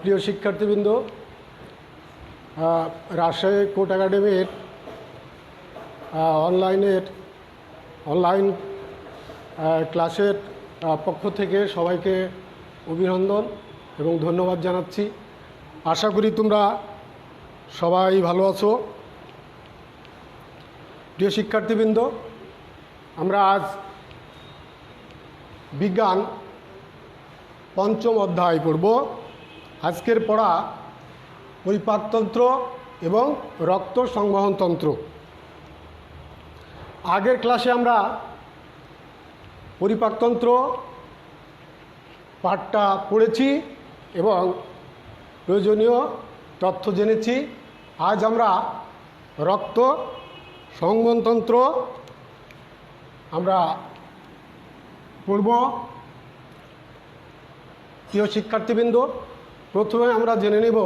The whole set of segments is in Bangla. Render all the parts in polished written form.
প্রিয় শিক্ষার্থীবৃন্দ, রাজশাহী কোর্ট একাডেমির অনলাইন ক্লাসের পক্ষ থেকে সবাইকে অভিনন্দন এবং ধন্যবাদ জানাচ্ছি। আশা করি তোমরা সবাই ভালো আছো। প্রিয় শিক্ষার্থীবৃন্দ, আমরা আজ বিজ্ঞান পঞ্চম অধ্যায় পড়ব। আজকের পড়া পরিপাকতন্ত্র এবং রক্ত সংবহনতন্ত্র। আগের ক্লাসে আমরা পরিপাকতন্ত্র পাঠটা পড়েছি এবং প্রয়োজনীয় তথ্য জেনেছি। আজ আমরা রক্ত সংবহনতন্ত্র আমরা পড়ব। প্রিয় শিক্ষার্থীবৃন্দ, প্রথমে আমরা জেনে নেব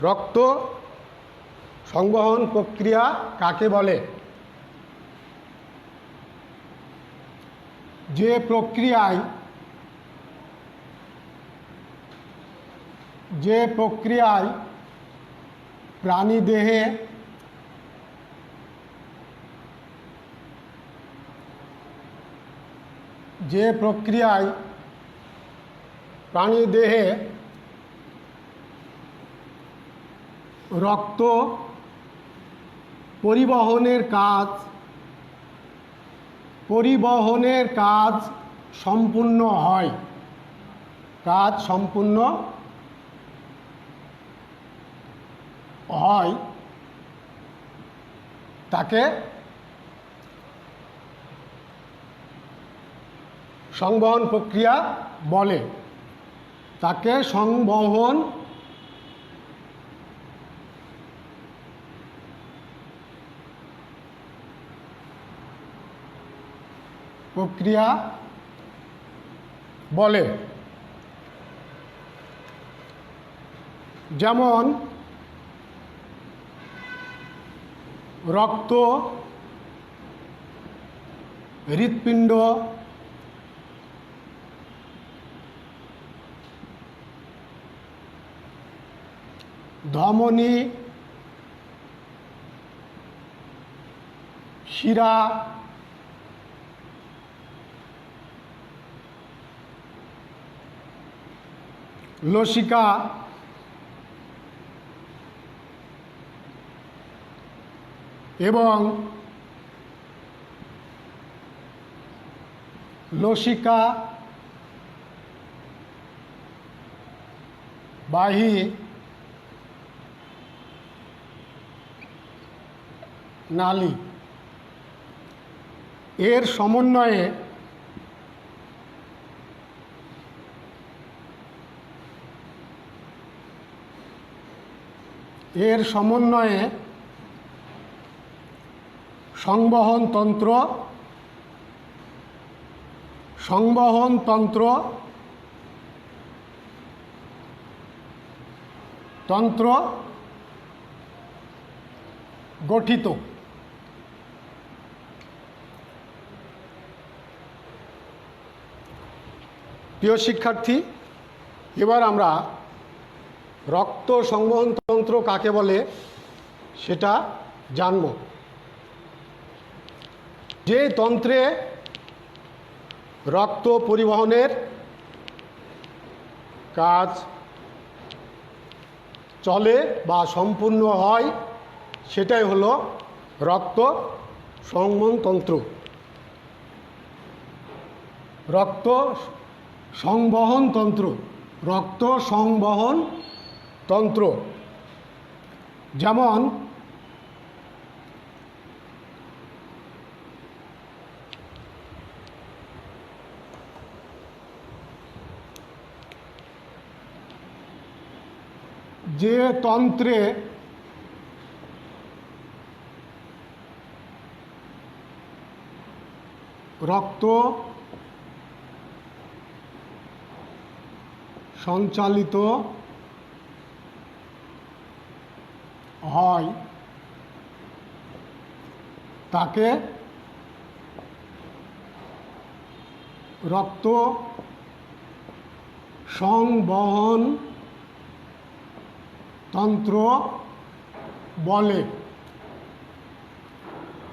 রক্ত সংবহন প্রক্রিয়া কাকে বলে। যে প্রক্রিয়ায় প্রাণীদেহে রক্ত পরিবহনের কাজ সম্পূর্ণ হয়, তাকে সংবহন প্রক্রিয়া বলে। তাকে সংবহন প্রক্রিয়া বলে। যেমন রক্ত, হৃৎপিণ্ড, ধমনী, শিরা, লসিকা, এবং বাহী নালী এর সমন্বয়ে সংবহনতন্ত্র গঠিত। প্রিয় শিক্ষার্থী, এবার আমরা রক্ত সংবহনতন্ত্র কাকে বলে সেটা জানব। যে তন্ত্রে রক্ত পরিবহনের কাজ চলে বা সম্পূর্ণ হয় সেটাই হলো রক্ত সংবহনতন্ত্র। রক্ত সংবহনতন্ত্র যেমন যে তন্ত্রে রক্ত সঞ্চালিত হয় তাকে রক্ত সংবহন তন্ত্র বলে।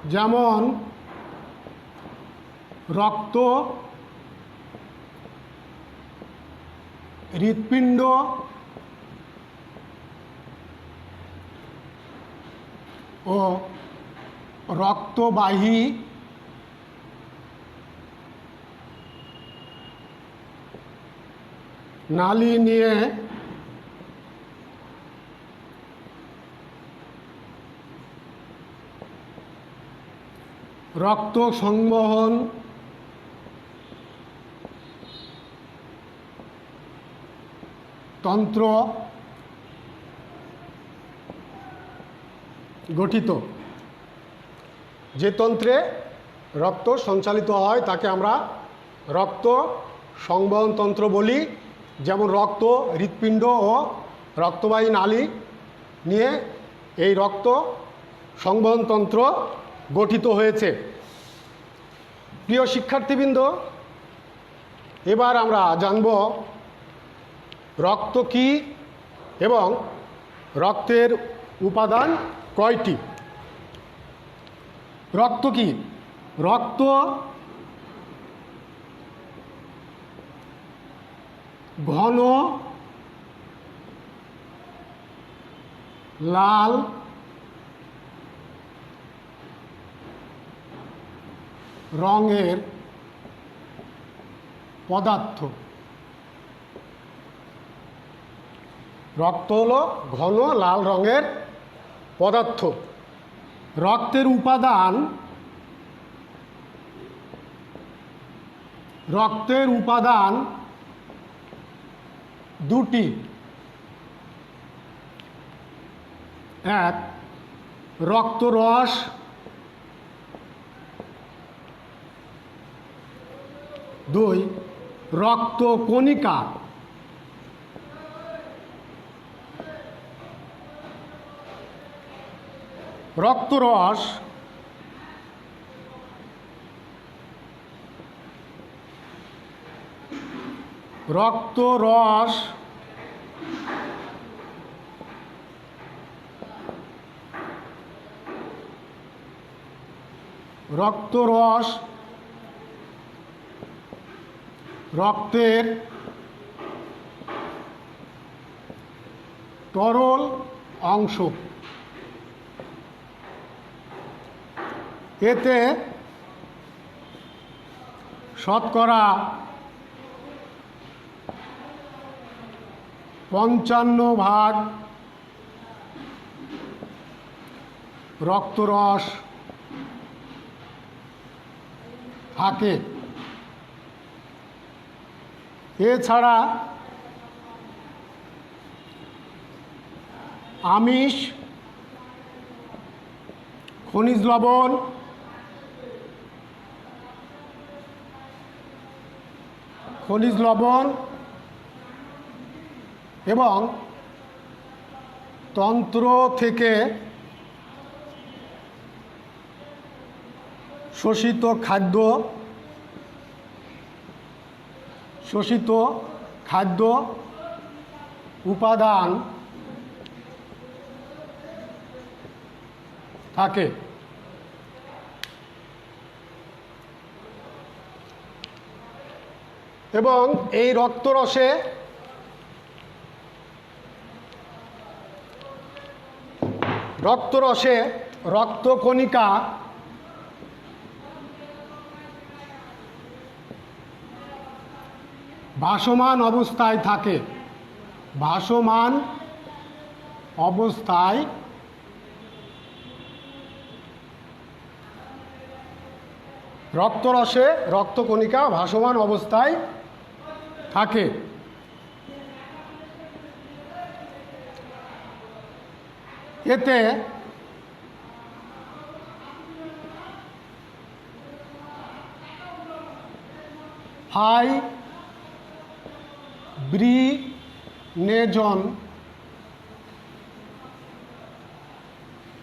যেমন রক্ত হৃৎপিণ্ড ও রক্তবাহী নালী নিয়ে রক্ত সংবহন তন্ত্র গঠিত। যে তন্ত্রে রক্ত সঞ্চালিত হয় তাকে আমরা রক্ত সংবহন তন্ত্র বলি। যেমন রক্ত হৃৎপিণ্ড ও রক্তবাহী নালী নিয়ে এই রক্ত সংবহন তন্ত্র গঠিত হয়েছে। প্রিয় শিক্ষার্থীবৃন্দ, এবার আমরা জানব রক্ত কী এবং রক্তের উপাদান কয়টি। রক্ত কী? রক্ত ঘন লাল রঙের পদার্থ। রক্ত হলো ঘন লাল রঙের পদার্থ। রক্তের উপাদান দুটি। এক, রক্তরস, দুই, রক্তকণিকা। রক্তরস রক্তের তরল অংশ। এতে শতকরা 55% রক্তরস থাকে। এছাড়া আমিষ, খনিজ লবণ, এবং তন্ত্র থেকে শোষিত খাদ্য উপাদান থাকে। এবং এই রক্তরসে রক্তকণিকা ভাসমান অবস্থায় থাকে। রক্তরসে রক্তকণিকা ভাসমান অবস্থায় থাকে। এতে ফাইব্রিনেজন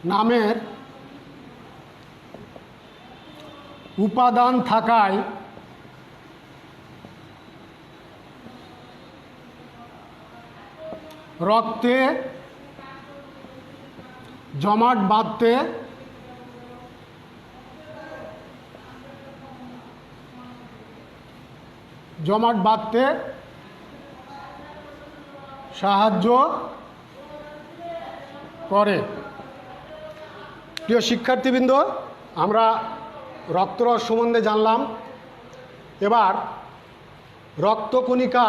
নামের উপাদান থাকায় রক্তে জমাট বাঁধতে সাহায্য করে। প্রিয় শিক্ষার্থীবৃন্দ, আমরা রক্তরস সম্বন্ধে জানলাম। এবার রক্তকণিকা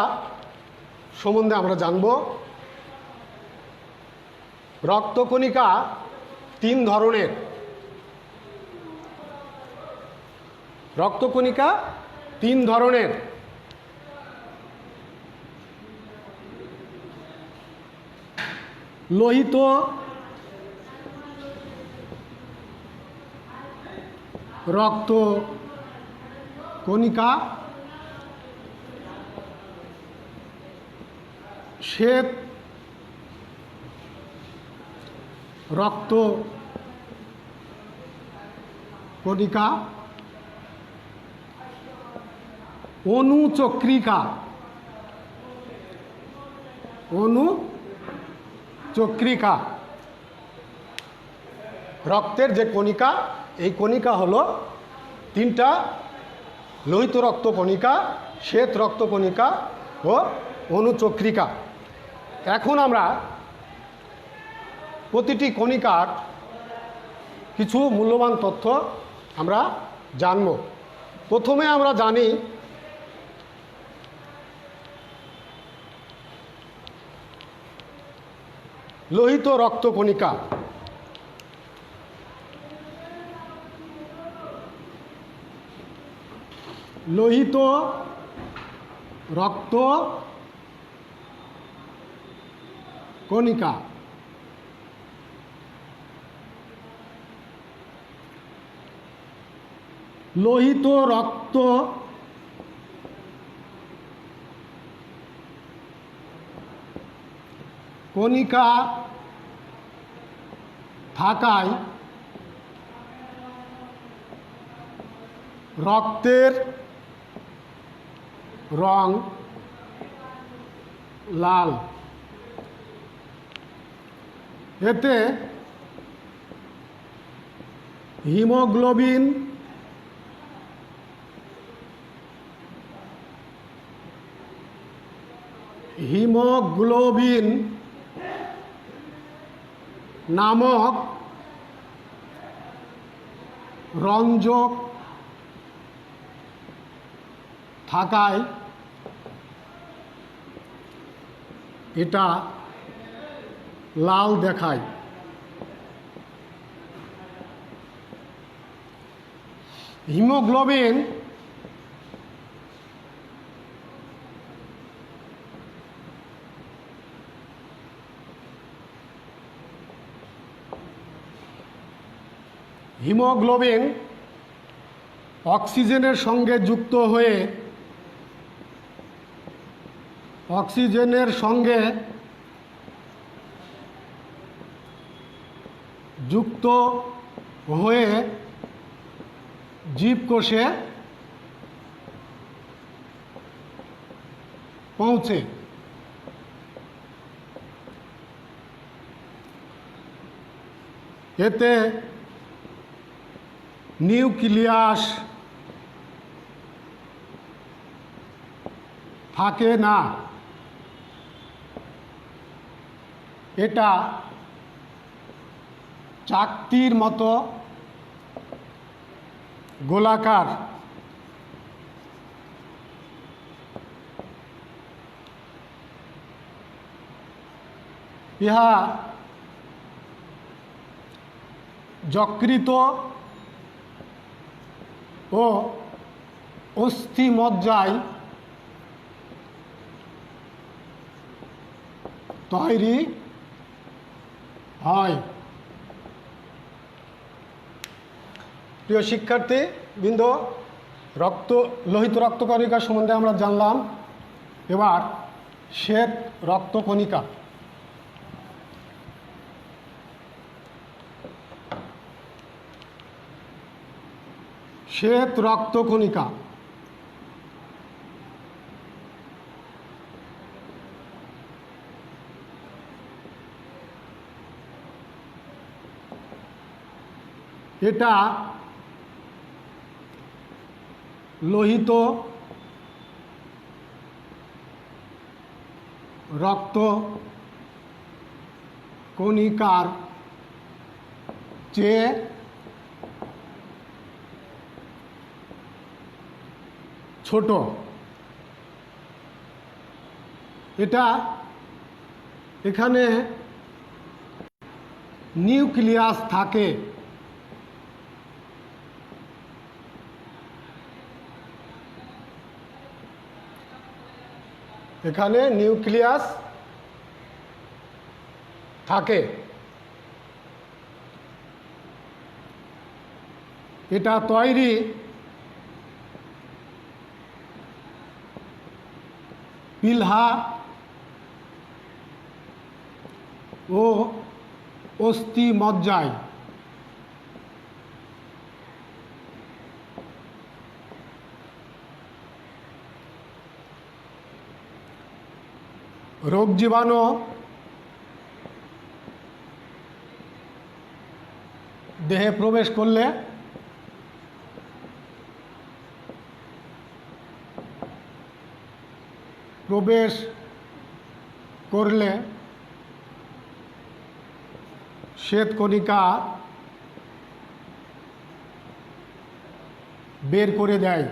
সম্বন্ধে আমরা জানব। রক্তকণিকা তিন ধরনের। রক্তকণিকা তিন ধরনের। লোহিত রক্তকণিকা, শ্বেত রক্তকণিকা, অনুচক্রিকা। রক্তের যে কণিকা, এই কণিকা হলো তিনটা: লোহিত রক্তকণিকা, শ্বেত রক্তকণিকা ও অনুচক্রিকা। এখন আমরা প্রতিটি কণিকার কিছু মূল্যবান তথ্য আমরা জানব। প্রথমে আমরা জানি লোহিত রক্তকণিকা। লোহিত রক্তকণিকা লোহিত রক্ত কণিকা থাকায় রক্তের রং লাল। এতে হিমোগ্লোবিন নামক রঞ্জক থাকায় এটা লাল দেখায়। হিমোগ্লোবিন অক্সিজেনের সঙ্গে যুক্ত হয়ে জীবকোষে পৌঁছে। এতে নিউক্লিয়াস থাকে না। এটা চাকতির মতো গোলাকার। ইহা যকৃত ও অস্থিমজ্জায় তৈরি হয়। প্রিয় শিক্ষার্থী বৃন্দ, লোহিত রক্তকণিকা সম্বন্ধে আমরা জানলাম। এবার শ্বেত রক্তকণিকা। শ্বেত রক্তকণিকা এটা লোহিত রক্ত কণিকার চেয়ে ছোট। এটা এখানে নিউক্লিয়াস থাকে। এখানে নিউক্লিয়াস থাকে। এটা তৈরি পিলহা ও অস্থিমজ্জায়। রোগ জীবাণু দেহে প্রবেশ করলে শ্বেতকণিকা বের করে দেয়।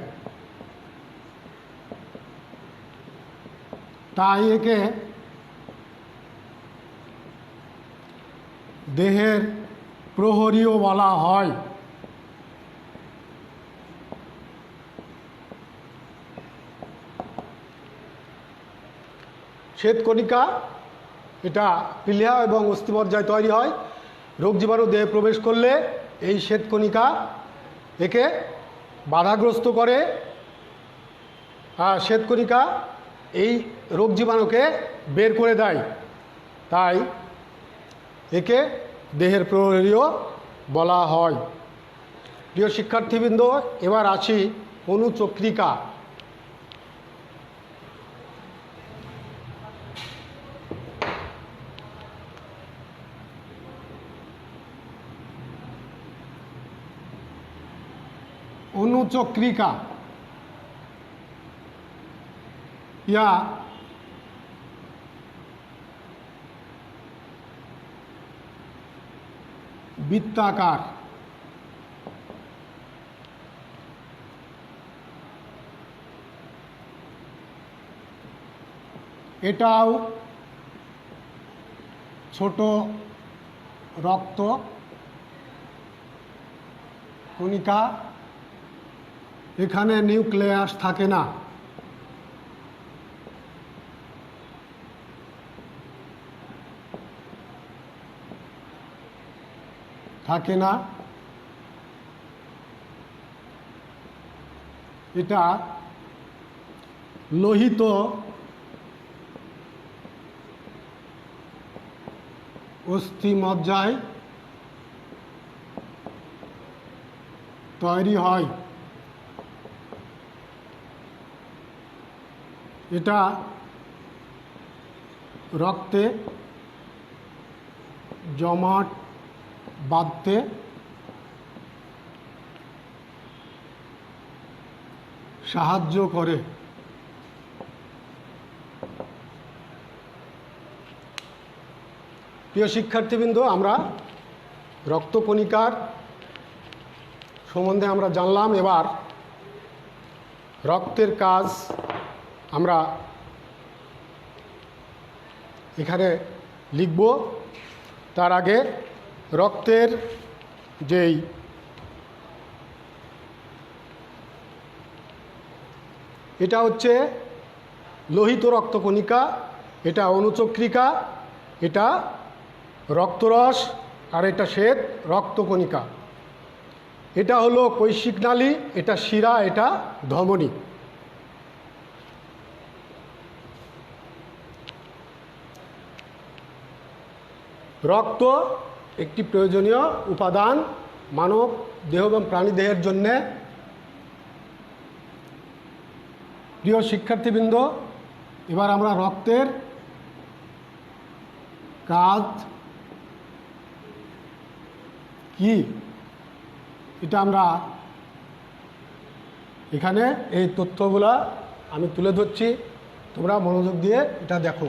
তাই একে দেহের প্রহরীও বলা হয়। শ্বেতকণিকা এটা পিলিয়া এবং অস্থিমজ্জায় তৈরি হয়। রোগ জীবাণু দেহে প্রবেশ করলে এই শ্বেতকণিকা একে বাধাগ্রস্ত করে, আর শ্বেতকণিকা এই রোগ জীবাণুকে বের করে দেয়। তাই একে দেহের প্রহরীও বলা হয়। প্রিয় শিক্ষার্থীবৃন্দ, এবার আসি অনুচক্রিকা। অনুচক্রিকা या বৃত্তাকার। এটাও ছোট রক্ত কণিকা। এখানে নিউক্লিয়াস থাকে না। এটা লোহিত অস্থিমজ্জায় তৈরি হয়। এটা রক্তে জমাট বাঁধতে সাহায্য করে। প্রিয় শিক্ষার্থীবৃন্দ, আমরা রক্তকণিকার সম্বন্ধে আমরা জানলাম। এবার রক্তের কাজ আমরা এখানে লিখব। তার আগে রক্তের যেই এটা হচ্ছে লোহিত রক্তকণিকা, এটা অনুচক্রিকা, এটা রক্তরস, আর এটা শ্বেত রক্তকণিকা। এটা হলো কৈশিক নালী, এটা শিরা, এটা ধমনী। রক্ত একটি প্রয়োজনীয় উপাদান মানব দেহ এবং প্রাণীদেহের জন্যে। প্রিয় শিক্ষার্থীবৃন্দ, এবার আমরা রক্তের কাজ কি এটা আমরা এখানে এই তথ্যগুলা আমি তুলে ধরছি, তোমরা মনোযোগ দিয়ে এটা দেখো।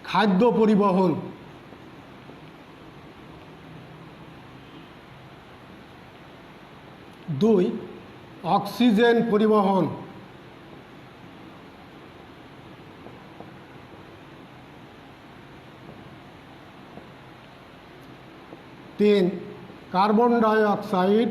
খাদ্য পরিবহন, 2 অক্সিজেন পরিবহন, 3 কার্বন ডাই অক্সাইড,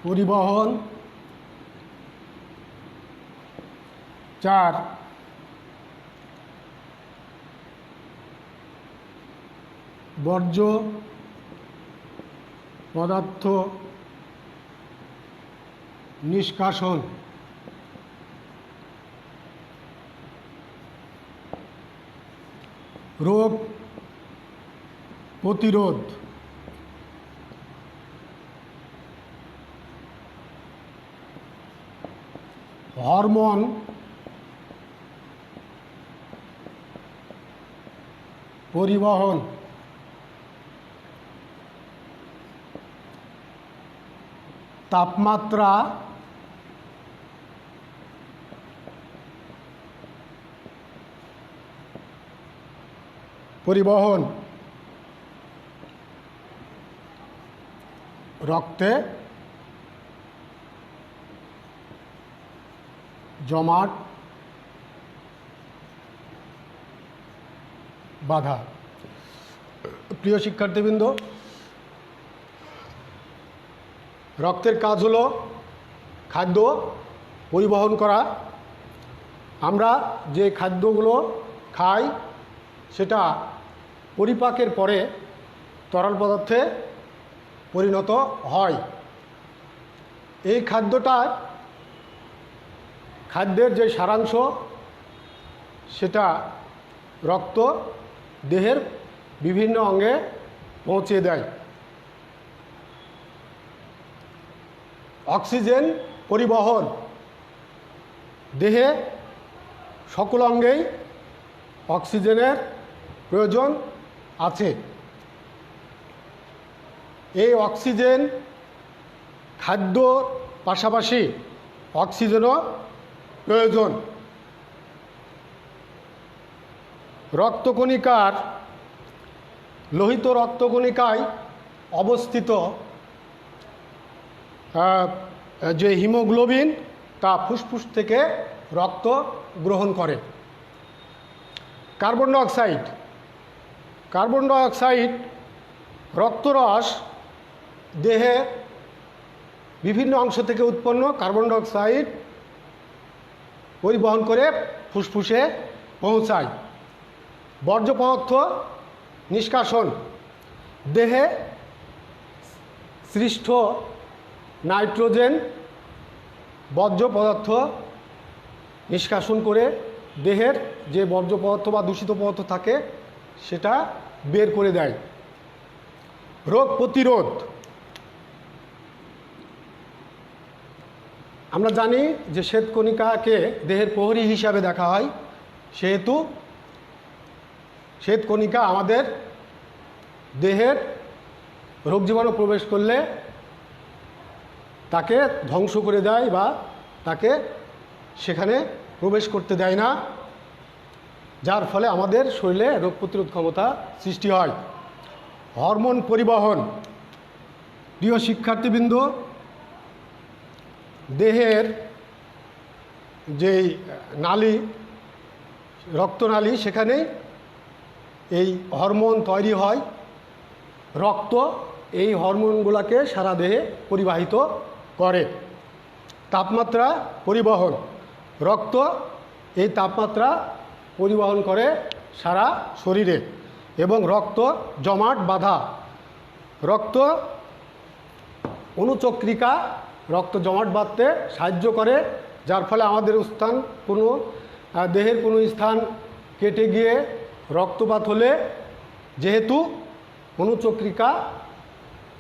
পরিবহন, 4 বর্জ্য পদার্থ নিষ্কাশন, রোগ প্রতিরোধ, হরমোন পরিবহন, তাপমাত্রা পরিবহন, রক্তে জমাট বাধা। প্রিয় শিক্ষার্থীবৃন্দ, রক্তের কাজ হলো খাদ্য পরিবহন করা। আমরা যে খাদ্যগুলো খাই সেটা পরিপাকের পরে তরল পদার্থে পরিণত হয়। এই খাদ্যের যে সারাংশ সেটা রক্ত দেহের বিভিন্ন অঙ্গে পৌঁছে দেয়। অক্সিজেন পরিবহন, দেহে সকল অঙ্গেই অক্সিজেনের প্রয়োজন আছে। এই অক্সিজেন খাদ্যর পাশাপাশি অক্সিজেনও প্রয়োজন। রক্তকণিকার লোহিত রক্তকণিকায় অবস্থিত যে হিমোগ্লোবিন তা ফুসফুস থেকে রক্ত গ্রহণ করে। কার্বন ডাই অক্সাইড রক্তরস দেহে বিভিন্ন অংশ থেকে উৎপন্ন কার্বন ডাই অক্সাইড পরিবহন করে ফুসফুসে পৌঁছায়। বর্জ্য পদার্থ নিষ্কাশন, দেহে সৃষ্ট নাইট্রোজেন বর্জ্য পদার্থ নিষ্কাশন করে দেহের যে বর্জ্য পদার্থ বা দূষিত পদার্থ থাকে সেটা বের করে দেয়। রোগ প্রতিরোধ, আমরা জানি যে শ্বেতকণিকাকে দেহের প্রহরী হিসাবে দেখা হয়, সেহেতু শ্বেতকণিকা আমাদের দেহের রোগ জীবাণু প্রবেশ করলে তাকে ধ্বংস করে দেয় বা তাকে সেখানে প্রবেশ করতে দেয় না, যার ফলে আমাদের শরীরে রোগ প্রতিরোধ ক্ষমতা সৃষ্টি হয়। হরমোন পরিবহন, প্রিয় শিক্ষার্থীবৃন্দ, দেহের যেই নালী রক্তনালী সেখানে এই হরমোন তৈরি হয়। রক্ত এই হরমোনগুলোকে সারা দেহে পরিবাহিত করে। তাপমাত্রা পরিবহন, রক্ত এই তাপমাত্রা পরিবহন করে সারা শরীরে এবং রক্ত জমাট বাঁধা, রক্ত অনুচক্রিকা রক্ত জমাট বাঁধতে সাহায্য করে, যার ফলে আমাদের দেহের কোনো স্থান কেটে গিয়ে রক্তপাত হলে যেহেতু অনুচক্রিকা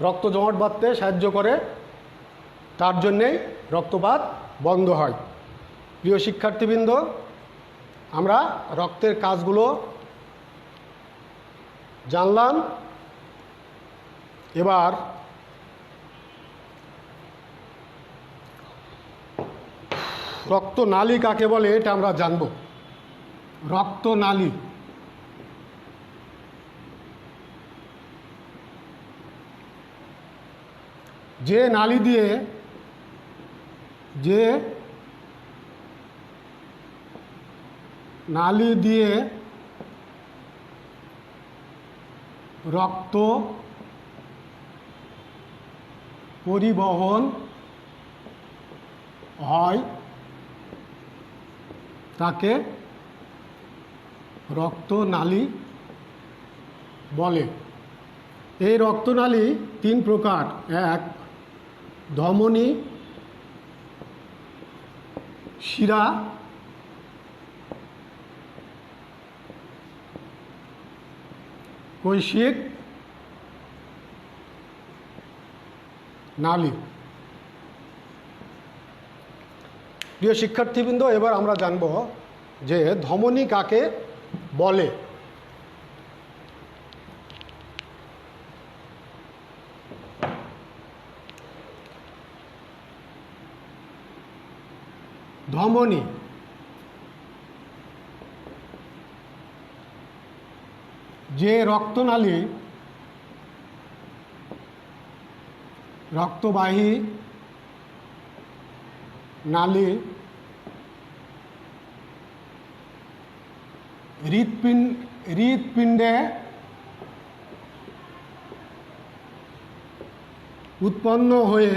রক্ত জমাট বাঁধতে সাহায্য করে, তার জন্যেই রক্তপাত বন্ধ হয়। প্রিয় শিক্ষার্থীবৃন্দ, আমরা রক্তের কাজগুলো জানলাম। এবার রক্তনালী কাকে বলে এটা আমরা জানব। রক্তনালী যে নালী দিয়ে রক্ত পরিবহন হয় তাকে রক্তনালী বলে। এই রক্তনালী 3 প্রকার। এক, ধমনী, শিরা, কৈশিক নালী। প্রিয় শিক্ষার্থীবৃন্দ, এবার আমরা জানব যে ধমনী কাকে বলে। ধমনী যে রক্তনালী রক্তবাহী নালী হৃৎপিণ্ডে উৎপন্ন হয়ে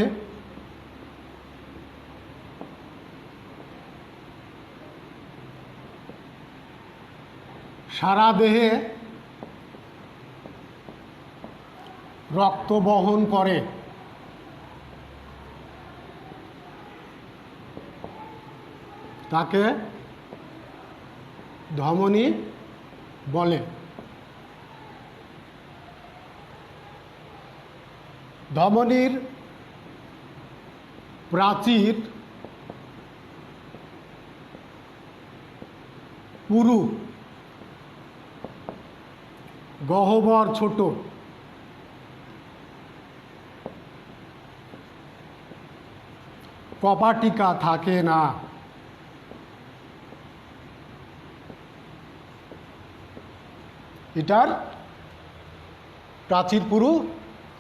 সারা দেহে রক্ত বহন করে, তাকে ধমনী বলে। ধমনীর প্রাচীর পুরু, গহ্বর ছোট, কপাটিকা থাকে না। এটার প্রাচীর পুরু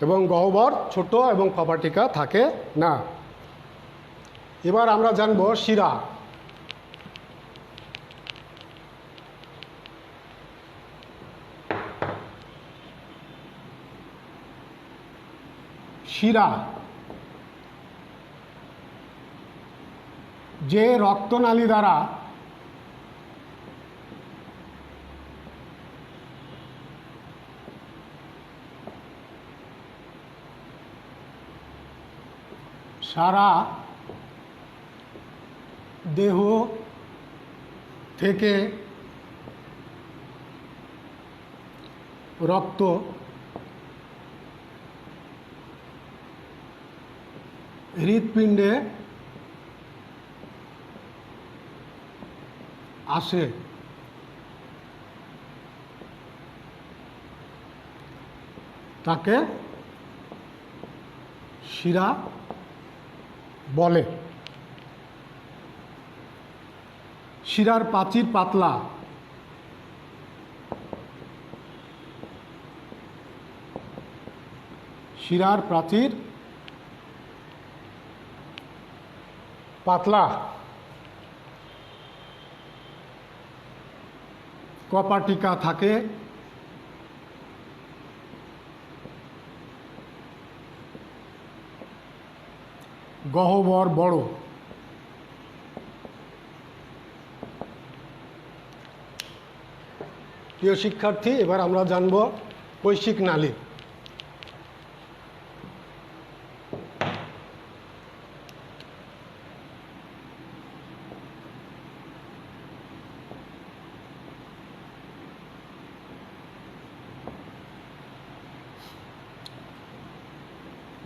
এবং গহ্বর ছোট এবং কপাটিকা থাকে না। এবার আমরা জানব শিরা। শিরা যে রক্তনালী দ্বারা সারা দেহ থেকে রক্ত হৃৎপিণ্ডে আসে, তাকে শিরা বলে। শিরার প্রাচীর পাতলা, শিরার প্রাচীর পাতলা, কপাটিকা থাকে, গহ্বর বড়। প্রিয় শিক্ষার্থী, এবার আমরা জানব কৈশিক নালী।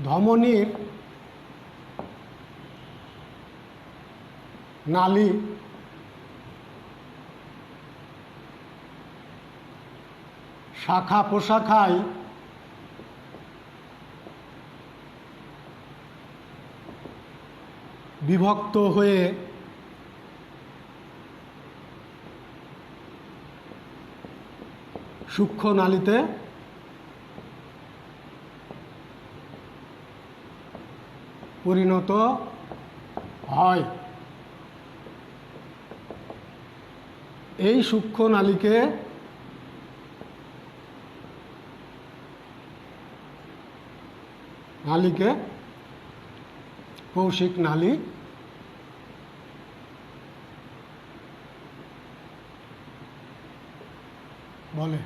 ধমনীর নালী শাখা প্রশাখায় বিভক্ত হয়ে সূক্ষ্ম নালীতে পরিণত হয়। এই সূক্ষ্ম নালীকে কৌশিক নালী বলে।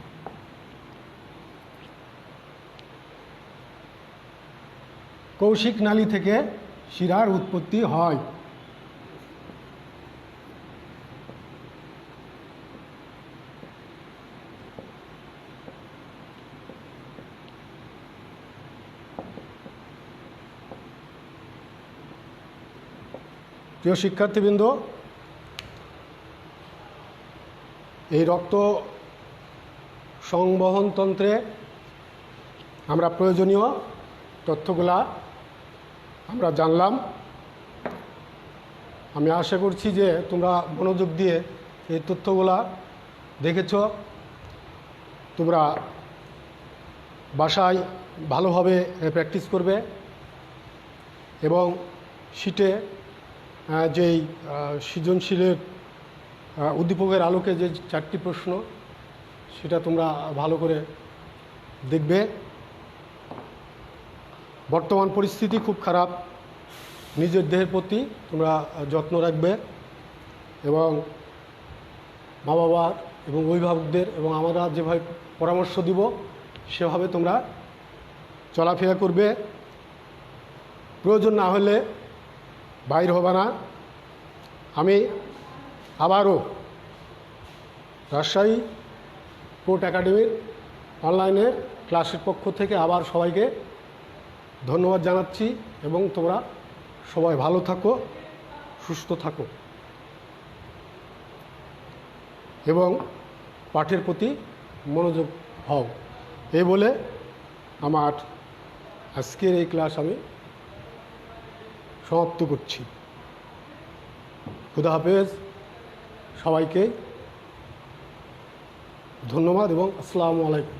কৌশিক নালী থেকে শিরার উৎপত্তি হয়। প্রিয় শিক্ষার্থীবৃন্দ, এই রক্ত সংবহনতন্ত্রে আমরা প্রয়োজনীয় তথ্যগুলা আমরা জানলাম। আমি আশা করছি যে তোমরা মনোযোগ দিয়ে এই তথ্যগুলা দেখেছ। তোমরা বাসায় ভালোভাবে প্র্যাকটিস করবে এবং শিটে যেই সৃজনশীলের উদ্দীপকের আলোকে যে 4টি প্রশ্ন সেটা তোমরা ভালো করে দেখবে। বর্তমান পরিস্থিতি খুব খারাপ, নিজের দেহের প্রতি তোমরা যত্ন রাখবে এবং মা বাবার এবং অভিভাবকদের এবং আমরা যেভাবে পরামর্শ দিব সেভাবে তোমরা চলাফেরা করবে। প্রয়োজন না হলে বাইর হবে না। আমি আবারও রাজশাহী স্পোর্ট একাডেমির অনলাইনে ক্লাসের পক্ষ থেকে আবার সবাইকে ধন্যবাদ জানাচ্ছি এবং তোমরা সবাই ভালো থাকো, সুস্থ থাকো এবং পাঠের প্রতি মনোযোগ হও। এই বলে আমার আজকের এই ক্লাস আমি সমাপ্ত করছি। খুদা হাফেজ, সবাইকে ধন্যবাদ এবং আসসালামু আলাইকুম।